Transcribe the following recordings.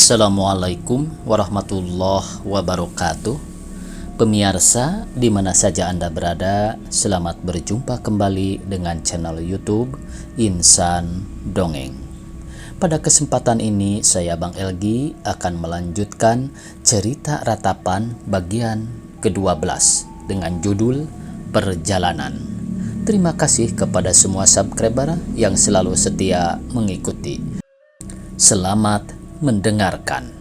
Assalamualaikum warahmatullahi wabarakatuh. Pemirsa, di mana saja Anda berada, selamat berjumpa kembali dengan channel YouTube Insan Dongeng. Pada kesempatan ini, saya Bang Elgi akan melanjutkan cerita ratapan bagian ke-12 dengan judul Perjalanan. Terima kasih kepada semua subscriber yang selalu setia mengikuti. Selamat mendengarkan.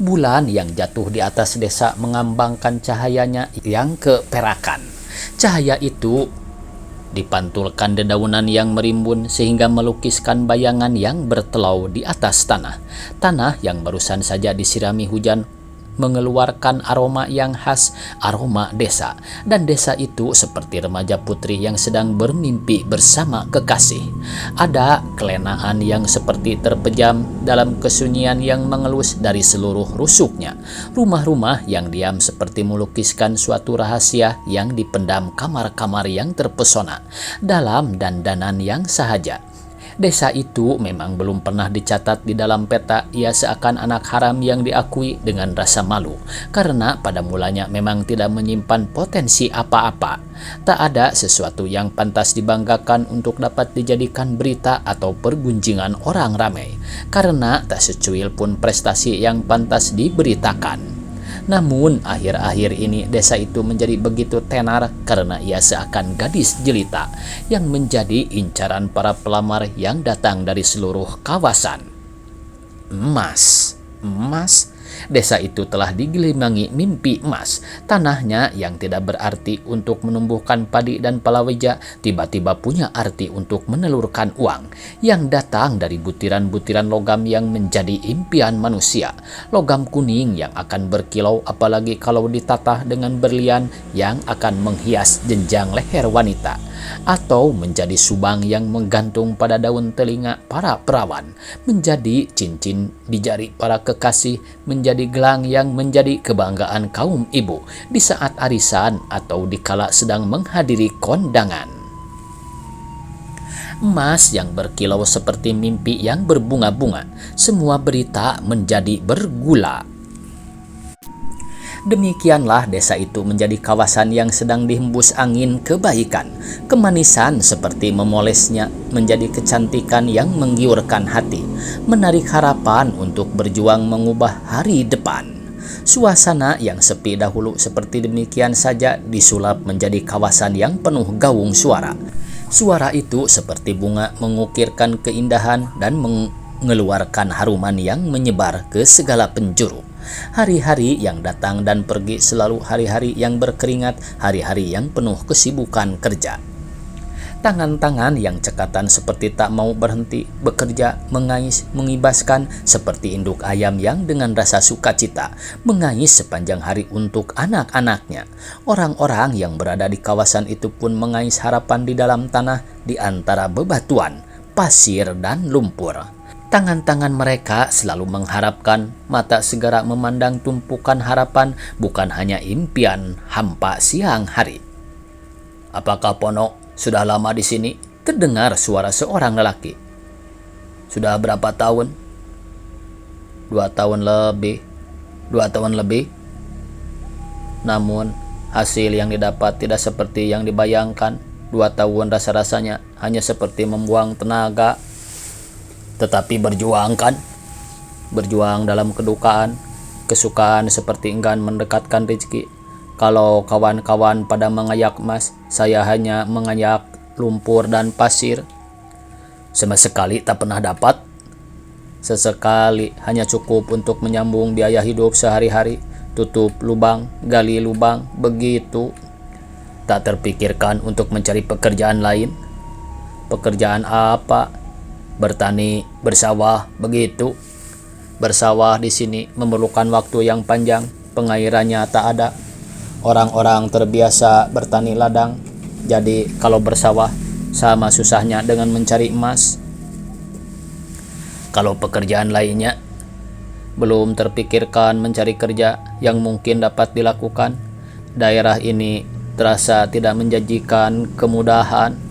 Bulan yang jatuh di atas desa mengambangkan cahayanya yang keperakan. Cahaya itu dipantulkan dedaunan yang merimbun sehingga melukiskan bayangan yang bertelau di atas tanah. Tanah yang barusan saja disirami hujan mengeluarkan aroma yang khas, aroma desa. Dan desa itu seperti remaja putri yang sedang bermimpi bersama kekasih. Ada kelenaan yang seperti terpejam dalam kesunyian yang mengelus dari seluruh rusuknya. Rumah-rumah yang diam seperti melukiskan suatu rahasia yang dipendam kamar-kamar yang terpesona dalam dandanan yang sahaja. Desa itu memang belum pernah dicatat di dalam peta. Ia seakan anak haram yang diakui dengan rasa malu, karena pada mulanya memang tidak menyimpan potensi apa-apa. Tak ada sesuatu yang pantas dibanggakan untuk dapat dijadikan berita atau pergunjingan orang ramai, karena tak secuil pun prestasi yang pantas diberitakan. Namun akhir-akhir ini desa itu menjadi begitu tenar karena ia seakan gadis jelita yang menjadi incaran para pelamar yang datang dari seluruh kawasan. Emas. Desa itu telah digelimangi mimpi emas. Tanahnya yang tidak berarti untuk menumbuhkan padi dan palawija tiba-tiba punya arti untuk menelurkan uang yang datang dari butiran-butiran logam yang menjadi impian manusia. Logam kuning yang akan berkilau apalagi kalau ditatah dengan berlian yang akan menghias jenjang leher wanita, atau menjadi subang yang menggantung pada daun telinga para perawan, menjadi cincin di jari para kekasih, menjadi gelang yang menjadi kebanggaan kaum ibu di saat arisan atau dikala sedang menghadiri kondangan. Emas yang berkilau seperti mimpi yang berbunga-bunga, semua berita menjadi bergula. Demikianlah desa itu menjadi kawasan yang sedang dihembus angin kebaikan. Kemanisan seperti memolesnya menjadi kecantikan yang menggiurkan hati, menarik harapan untuk berjuang mengubah hari depan. Suasana yang sepi dahulu seperti demikian saja disulap menjadi kawasan yang penuh gaung suara. Suara itu seperti bunga mengukirkan keindahan dan mengeluarkan haruman yang menyebar ke segala penjuru. Hari-hari yang datang dan pergi selalu hari-hari yang berkeringat, hari-hari yang penuh kesibukan kerja. Tangan-tangan yang cekatan seperti tak mau berhenti bekerja, mengais, mengibaskan seperti induk ayam yang dengan rasa sukacita mengais sepanjang hari untuk anak-anaknya. Orang-orang yang berada di kawasan itu pun mengais harapan di dalam tanah di antara bebatuan, pasir, dan lumpur. Tangan-tangan mereka selalu mengharapkan, mata segera memandang tumpukan harapan, bukan hanya impian hampa siang hari. "Apakah Pono sudah lama di sini?" terdengar suara seorang lelaki. "Sudah berapa tahun?" 2 tahun lebih. 2 tahun lebih. Namun hasil yang didapat tidak seperti yang dibayangkan. 2 tahun rasa-rasanya hanya seperti membuang tenaga. Tetapi berjuang kan? Berjuang dalam kedukaan, kesukaan seperti enggan mendekatkan rezeki. Kalau kawan-kawan pada mengayak emas, saya hanya mengayak lumpur dan pasir. Sama sekali tak pernah dapat. Sesekali hanya cukup untuk menyambung biaya hidup sehari-hari. Tutup lubang, gali lubang, begitu. Tak terpikirkan untuk mencari pekerjaan lain. Pekerjaan apa? Bertani, bersawah, begitu. Bersawah di sini memerlukan waktu yang panjang, pengairannya tak ada. Orang-orang terbiasa bertani ladang, jadi kalau bersawah sama susahnya dengan mencari emas. Kalau pekerjaan lainnya, belum terpikirkan mencari kerja yang mungkin dapat dilakukan. Daerah ini terasa tidak menjanjikan kemudahan.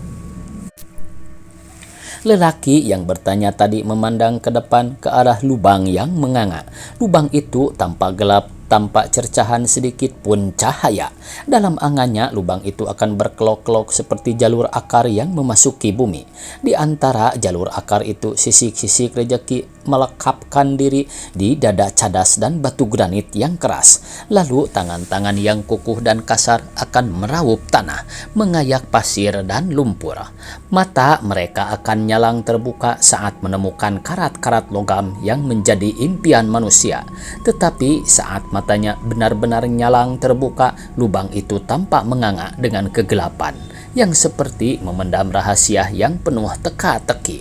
Lelaki yang bertanya tadi memandang ke depan ke arah lubang yang menganga. Lubang itu tampak gelap, tanpa cercahan sedikit pun cahaya. Dalam angannya, lubang itu akan berkelok-kelok seperti jalur akar yang memasuki bumi. Di antara jalur akar itu, sisik-sisik rejeki melekapkan diri di dada cadas dan batu granit yang keras. Lalu tangan-tangan yang kukuh dan kasar akan meraup tanah, mengayak pasir dan lumpur. Mata mereka akan nyalang terbuka saat menemukan karat-karat logam yang menjadi impian manusia. Tetapi saat matanya benar-benar nyalang terbuka, lubang itu tampak menganga dengan kegelapan yang seperti memendam rahasia yang penuh teka-teki.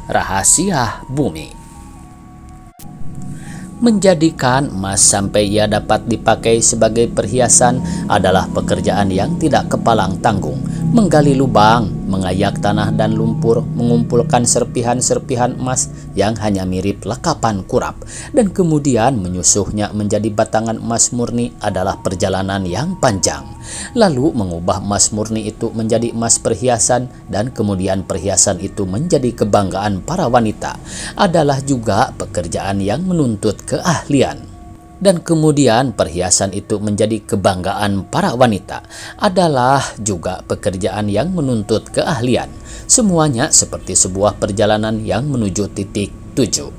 Rahasia bumi. Menjadikan emas sampai ia dapat dipakai sebagai perhiasan adalah pekerjaan yang tidak kepalang tanggung. Menggali lubang, mengayak tanah dan lumpur, mengumpulkan serpihan-serpihan emas yang hanya mirip lekapan kurap, dan kemudian menyusuhnya menjadi batangan emas murni adalah perjalanan yang panjang. Lalu mengubah emas murni itu menjadi emas perhiasan, dan kemudian perhiasan itu menjadi kebanggaan para wanita adalah juga pekerjaan yang menuntut keahlian. Dan kemudian perhiasan itu menjadi kebanggaan para wanita adalah juga pekerjaan yang menuntut keahlian. Semuanya seperti sebuah perjalanan yang menuju titik tujuh.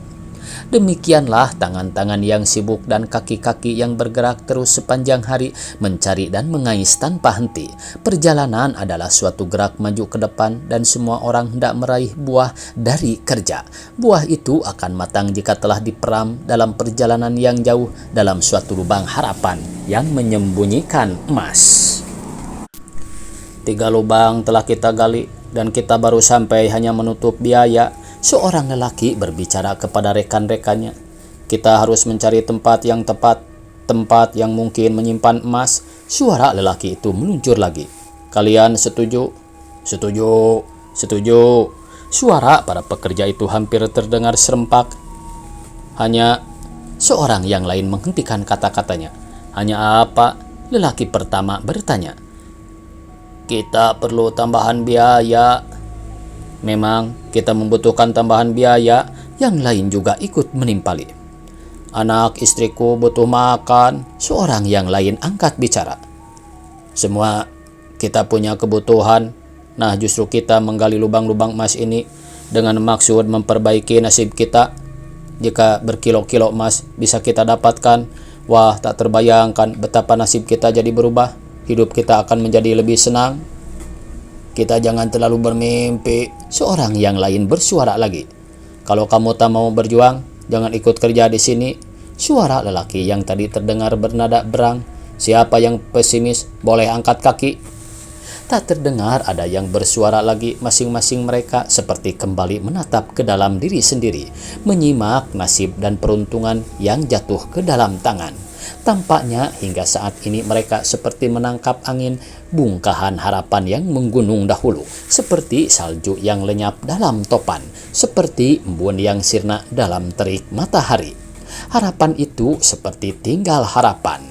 Demikianlah tangan-tangan yang sibuk dan kaki-kaki yang bergerak terus sepanjang hari mencari dan mengais tanpa henti. Perjalanan adalah suatu gerak maju ke depan dan semua orang hendak meraih buah dari kerja. Buah itu akan matang jika telah diperam dalam perjalanan yang jauh dalam suatu lubang harapan yang menyembunyikan emas. 3 lubang telah kita gali dan kita baru sampai hanya menutup biaya. Seorang lelaki berbicara kepada rekan-rekannya. Kita harus mencari tempat yang tepat, tempat yang mungkin menyimpan emas. Suara lelaki itu meluncur lagi. Kalian setuju? Setuju, setuju. Suara para pekerja itu hampir terdengar serempak. Hanya seorang yang lain menghentikan kata-katanya. Hanya apa? Lelaki pertama bertanya. Kita perlu tambahan biaya. Memang kita membutuhkan tambahan biaya. Yang lain juga ikut menimpali. Anak istriku butuh makan. Seorang yang lain angkat bicara. Semua kita punya kebutuhan. Nah, justru kita menggali lubang-lubang emas ini dengan maksud memperbaiki nasib kita. Jika berkilo-kilo emas bisa kita dapatkan, wah, tak terbayangkan betapa nasib kita jadi berubah. Hidup kita akan menjadi lebih senang. Kita jangan terlalu bermimpi. Seorang yang lain bersuara lagi. Kalau kamu tak mau berjuang, jangan ikut kerja di sini. Suara lelaki yang tadi terdengar bernada berang. Siapa yang pesimis boleh angkat kaki. Tak terdengar ada yang bersuara lagi. Masing-masing mereka seperti kembali menatap ke dalam diri sendiri, menyimak nasib dan peruntungan yang jatuh ke dalam tangan. Tampaknya hingga saat ini mereka seperti menangkap angin bungkahan harapan yang menggunung dahulu, seperti salju yang lenyap dalam topan, seperti embun yang sirna dalam terik matahari. Harapan itu seperti tinggal harapan.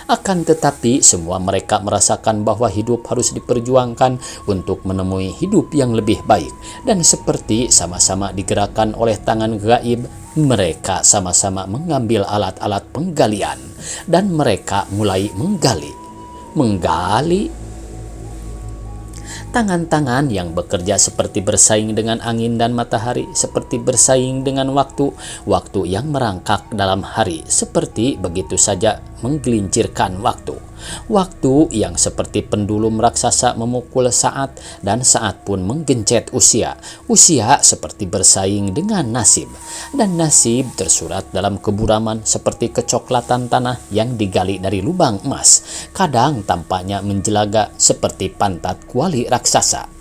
Akan tetapi semua mereka merasakan bahwa hidup harus diperjuangkan untuk menemui hidup yang lebih baik. Dan seperti sama-sama digerakkan oleh tangan gaib, mereka sama-sama mengambil alat-alat penggalian. Dan mereka mulai menggali. Tangan-tangan yang bekerja seperti bersaing dengan angin dan matahari, seperti bersaing dengan waktu yang merangkak dalam hari, seperti begitu saja menggelincirkan waktu yang seperti pendulum raksasa memukul saat, dan saat pun menggencet usia seperti bersaing dengan nasib, dan nasib tersurat dalam keburaman seperti kecoklatan tanah yang digali dari lubang emas, kadang tampaknya menjelaga seperti pantat kuali raksasa.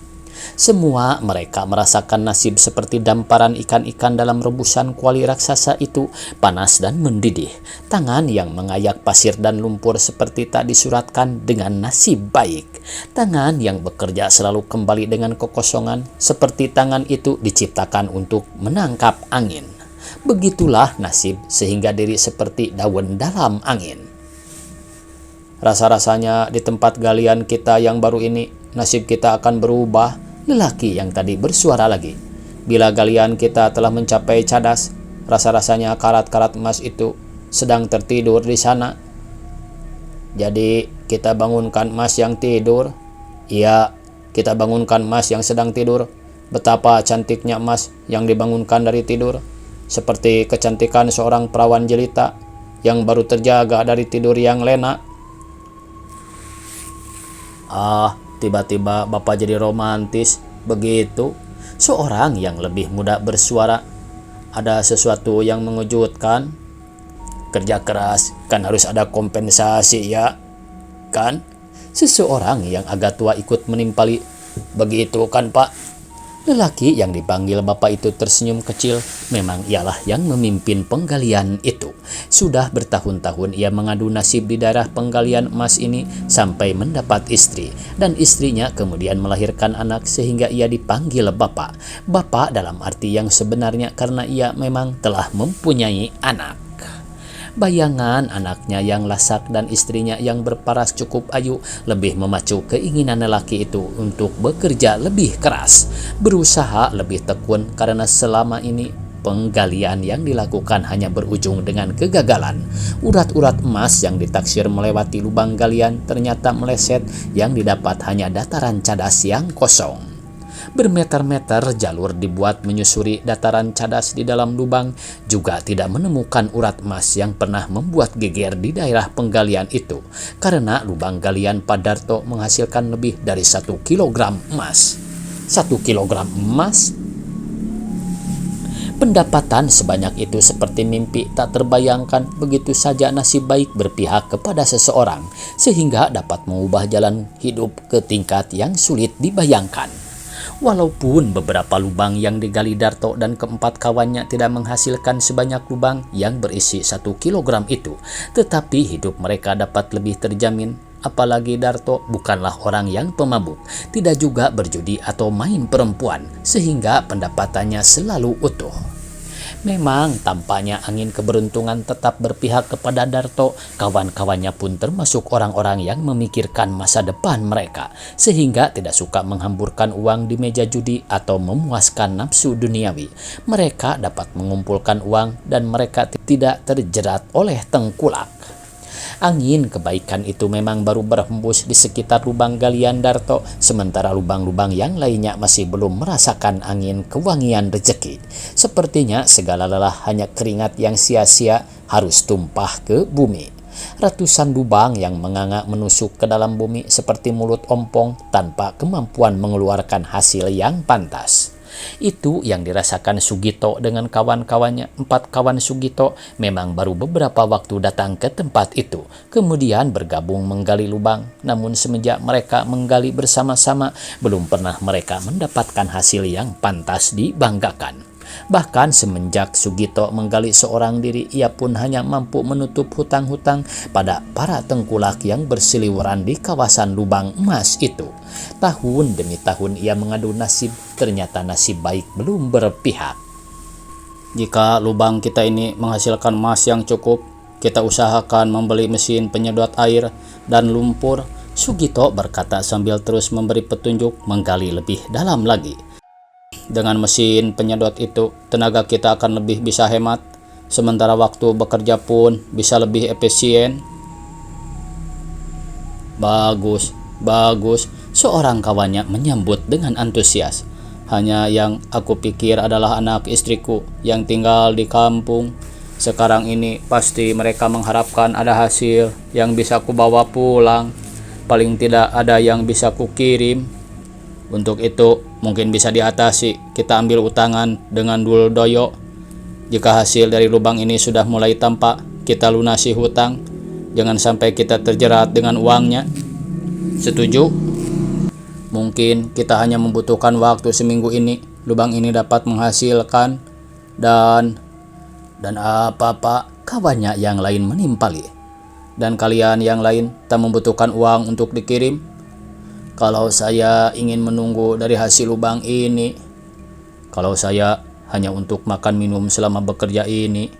Semua mereka merasakan nasib seperti damparan ikan-ikan dalam rebusan kuali raksasa itu, panas dan mendidih. Tangan yang mengayak pasir dan lumpur seperti tak disuratkan dengan nasib baik. Tangan yang bekerja selalu kembali dengan kekosongan, seperti tangan itu diciptakan untuk menangkap angin. Begitulah nasib, sehingga diri seperti daun dalam angin. Rasa-rasanya di tempat galian kita yang baru ini, nasib kita akan berubah. Lelaki yang tadi bersuara lagi. Bila galian kita telah mencapai cadas, rasa-rasanya karat-karat emas itu sedang tertidur di sana. Jadi kita bangunkan emas yang tidur. Iya, kita bangunkan emas yang sedang tidur. Betapa cantiknya emas yang dibangunkan dari tidur, seperti kecantikan seorang perawan jelita yang baru terjaga dari tidur yang lena. Tiba-tiba Bapak jadi romantis begitu. Seorang yang lebih muda bersuara, ada sesuatu yang mengejutkan. Kerja keras kan harus ada kompensasi ya, kan? Seseorang yang agak tua ikut menimpali. Begitu kan Pak? Lelaki yang dipanggil Bapak itu tersenyum kecil. Memang ialah yang memimpin penggalian itu. Sudah bertahun-tahun ia mengadu nasib di daerah penggalian emas ini sampai mendapat istri. Dan istrinya kemudian melahirkan anak sehingga ia dipanggil Bapak. Bapak dalam arti yang sebenarnya karena ia memang telah mempunyai anak. Bayangan anaknya yang lasak dan istrinya yang berparas cukup ayu lebih memacu keinginan lelaki itu untuk bekerja lebih keras, berusaha lebih tekun karena selama ini penggalian yang dilakukan hanya berujung dengan kegagalan. Urat-urat emas yang ditaksir melewati lubang galian ternyata meleset, yang didapat hanya dataran cadas yang kosong. Bermeter-meter jalur dibuat menyusuri dataran cadas di dalam lubang, juga tidak menemukan urat emas yang pernah membuat geger di daerah penggalian itu, karena lubang galian Pak Darto menghasilkan lebih dari 1 kilogram emas. 1 kilogram emas? Pendapatan sebanyak itu seperti mimpi tak terbayangkan. Begitu saja nasib baik berpihak kepada seseorang, sehingga dapat mengubah jalan hidup ke tingkat yang sulit dibayangkan. Walaupun beberapa lubang yang digali Darto dan keempat kawannya tidak menghasilkan sebanyak lubang yang berisi 1 kilogram itu, tetapi hidup mereka dapat lebih terjamin. Apalagi Darto bukanlah orang yang pemabuk, tidak juga berjudi atau main perempuan, sehingga pendapatannya selalu utuh. Memang tampaknya angin keberuntungan tetap berpihak kepada Darto. Kawan-kawannya pun termasuk orang-orang yang memikirkan masa depan mereka, sehingga tidak suka menghamburkan uang di meja judi atau memuaskan nafsu duniawi. Mereka dapat mengumpulkan uang dan mereka tidak terjerat oleh tengkulak. Angin kebaikan itu memang baru berhembus di sekitar lubang galian Darto, sementara lubang-lubang yang lainnya masih belum merasakan angin kewangian rezeki. Sepertinya segala lelah hanya keringat yang sia-sia harus tumpah ke bumi. Ratusan lubang yang menganga menusuk ke dalam bumi seperti mulut ompong tanpa kemampuan mengeluarkan hasil yang pantas. Itu yang dirasakan Sugito dengan kawan-kawannya. 4 kawan Sugito memang baru beberapa waktu datang ke tempat itu, kemudian bergabung menggali lubang. Namun semenjak mereka menggali bersama-sama, belum pernah mereka mendapatkan hasil yang pantas dibanggakan. Bahkan semenjak Sugito menggali seorang diri, ia pun hanya mampu menutup hutang-hutang pada para tengkulak yang berseliweran di kawasan lubang emas itu. Tahun demi tahun ia mengadu nasib, ternyata nasib baik belum berpihak. Jika lubang kita ini menghasilkan emas yang cukup, kita usahakan membeli mesin penyedot air dan lumpur, Sugito berkata sambil terus memberi petunjuk menggali lebih dalam lagi. Dengan mesin penyedot itu, tenaga kita akan lebih bisa hemat, sementara waktu bekerja pun bisa lebih efisien. Bagus, bagus, seorang kawannya menyambut dengan antusias. Hanya yang aku pikir adalah anak istriku yang tinggal di kampung. Sekarang ini pasti mereka mengharapkan ada hasil yang bisa kubawa pulang. Paling tidak ada yang bisa kukirim. Untuk itu mungkin bisa diatasi, kita ambil utangan dengan dul doyo. Jika hasil dari lubang ini sudah mulai tampak, kita lunasi hutang. Jangan sampai kita terjerat dengan uangnya. Setuju? Mungkin kita hanya membutuhkan waktu seminggu ini. Lubang ini dapat menghasilkan dan apa Pak? Kawannya yang lain menimpali. Dan kalian yang lain tak membutuhkan uang untuk dikirim? Kalau saya ingin menunggu dari hasil lubang ini, kalau saya hanya untuk makan minum selama bekerja ini,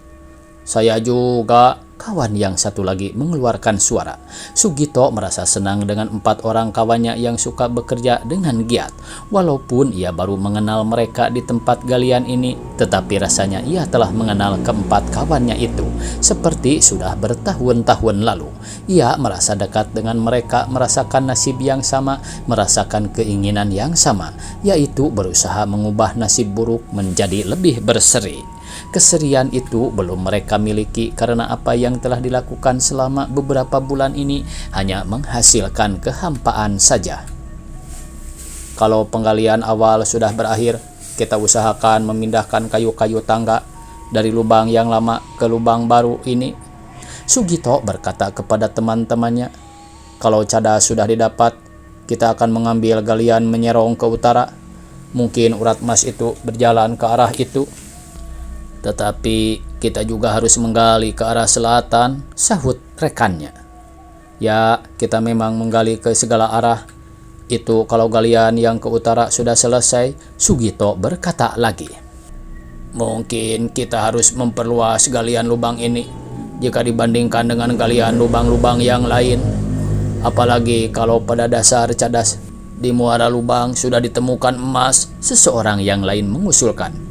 saya juga kawan yang satu lagi mengeluarkan suara. Sugito merasa senang dengan 4 orang kawannya yang suka bekerja dengan giat. Walaupun ia baru mengenal mereka di tempat galian ini, tetapi rasanya ia telah mengenal keempat kawannya itu seperti sudah bertahun-tahun lalu. Ia merasa dekat dengan mereka, merasakan nasib yang sama, merasakan keinginan yang sama, yaitu berusaha mengubah nasib buruk menjadi lebih berseri. Keserian itu belum mereka miliki karena apa yang telah dilakukan selama beberapa bulan ini hanya menghasilkan kehampaan saja. Kalau penggalian awal sudah berakhir, kita usahakan memindahkan kayu-kayu tangga dari lubang yang lama ke lubang baru ini. Sugito berkata kepada teman-temannya, kalau cadas sudah didapat, kita akan mengambil galian menyerong ke utara. Mungkin urat emas itu berjalan ke arah itu. Tetapi kita juga harus menggali ke arah selatan, sahut rekannya. Ya, kita memang menggali ke segala arah. Itu kalau galian yang ke utara sudah selesai, Sugito berkata lagi. Mungkin kita harus memperluas galian lubang ini jika dibandingkan dengan galian lubang-lubang yang lain. Apalagi kalau pada dasar cadas di muara lubang sudah ditemukan emas, seseorang yang lain mengusulkan.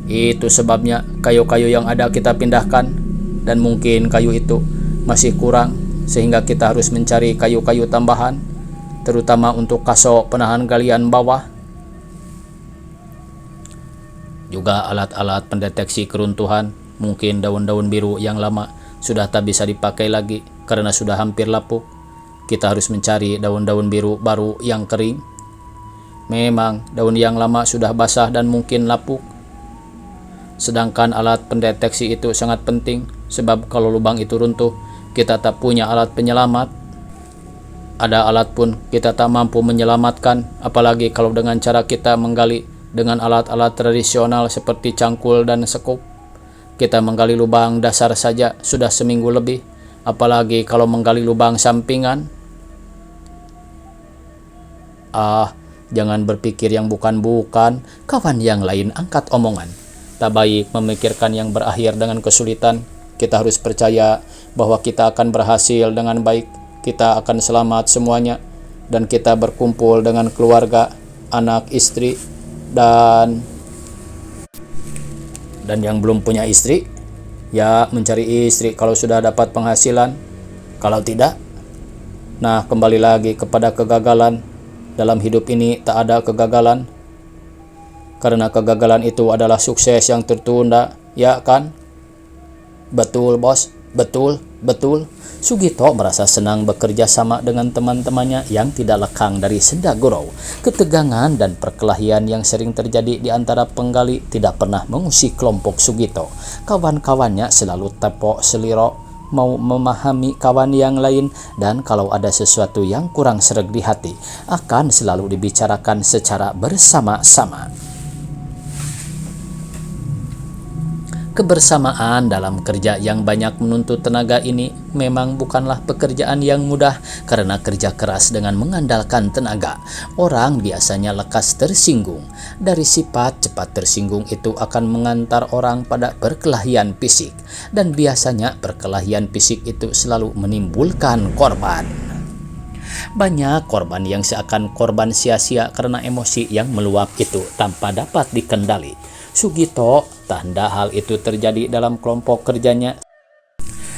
Itu sebabnya kayu-kayu yang ada kita pindahkan, dan mungkin kayu itu masih kurang sehingga kita harus mencari kayu-kayu tambahan, terutama untuk kaso penahan galian bawah. Juga alat-alat pendeteksi keruntuhan, mungkin daun-daun biru yang lama sudah tak bisa dipakai lagi karena sudah hampir lapuk. Kita harus mencari daun-daun biru baru yang kering. Memang daun yang lama sudah basah dan mungkin lapuk. Sedangkan alat pendeteksi itu sangat penting, sebab kalau lubang itu runtuh, kita tak punya alat penyelamat. Ada alat pun kita tak mampu menyelamatkan, apalagi kalau dengan cara kita menggali dengan alat-alat tradisional seperti cangkul dan sekop. Kita menggali lubang dasar saja sudah seminggu lebih, apalagi kalau menggali lubang sampingan. Jangan berpikir yang bukan-bukan, kawan yang lain angkat omongan. Tak baik memikirkan yang berakhir dengan kesulitan. Kita harus percaya bahwa kita akan berhasil dengan baik. Kita akan selamat semuanya. Dan kita berkumpul dengan keluarga, anak, istri, dan yang belum punya istri, ya mencari istri kalau sudah dapat penghasilan. Kalau tidak, nah kembali lagi kepada kegagalan. Dalam hidup ini tak ada kegagalan, karena kegagalan itu adalah sukses yang tertunda, ya kan? Betul, bos. Betul, betul. Sugito merasa senang bekerja sama dengan teman-temannya yang tidak lekang dari senda gurau. Ketegangan dan perkelahian yang sering terjadi di antara penggali tidak pernah mengusik kelompok Sugito. Kawan-kawannya selalu tepok seliro, mau memahami kawan yang lain, dan kalau ada sesuatu yang kurang sereg di hati, akan selalu dibicarakan secara bersama-sama. Kebersamaan dalam kerja yang banyak menuntut tenaga ini memang bukanlah pekerjaan yang mudah karena kerja keras dengan mengandalkan tenaga. Orang biasanya lekas tersinggung. Dari sifat cepat tersinggung itu akan mengantar orang pada perkelahian fisik, dan biasanya perkelahian fisik itu selalu menimbulkan korban. Banyak korban yang seakan korban sia-sia karena emosi yang meluap itu tanpa dapat dikendali. Sugito tanda hal itu terjadi dalam kelompok kerjanya,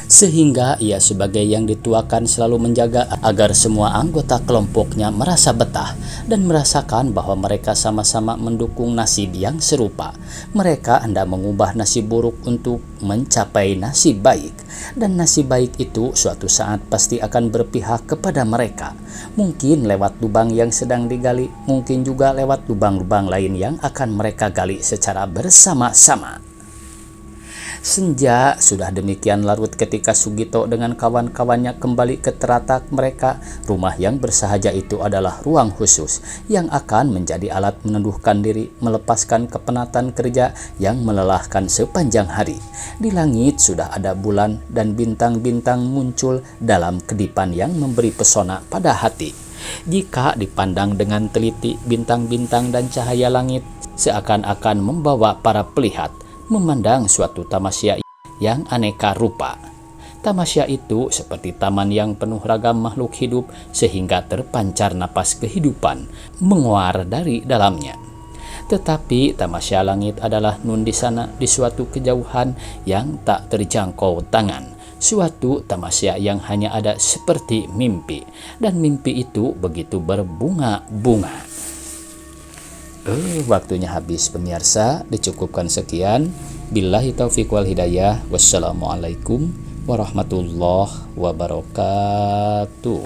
sehingga ia sebagai yang dituakan selalu menjaga agar semua anggota kelompoknya merasa betah dan merasakan bahwa mereka sama-sama mendukung nasib yang serupa. Mereka hendak mengubah nasib buruk untuk mencapai nasib baik, dan nasib baik itu suatu saat pasti akan berpihak kepada mereka. Mungkin lewat lubang yang sedang digali, mungkin juga lewat lubang-lubang lain yang akan mereka gali secara bersama-sama. Senja sudah demikian larut ketika Sugito dengan kawan-kawannya kembali ke teratak mereka. Rumah yang bersahaja itu adalah ruang khusus yang akan menjadi alat meneduhkan diri, melepaskan kepenatan kerja yang melelahkan sepanjang hari. Di langit sudah ada bulan dan bintang-bintang muncul dalam kedipan yang memberi pesona pada hati. Jika dipandang dengan teliti, bintang-bintang dan cahaya langit seakan-akan membawa para pelihat memandang suatu tamasya yang aneka rupa. Tamasya itu seperti taman yang penuh ragam makhluk hidup sehingga terpancar napas kehidupan menguar dari dalamnya. Tetapi tamasya langit adalah nun di sana di suatu kejauhan yang tak terjangkau tangan. Suatu tamasya yang hanya ada seperti mimpi. Dan mimpi itu begitu berbunga-bunga. Waktunya habis pemirsa, dicukupkan sekian. Billahi taufiq wal hidayah. Wassalamualaikum warahmatullahi wabarakatuh.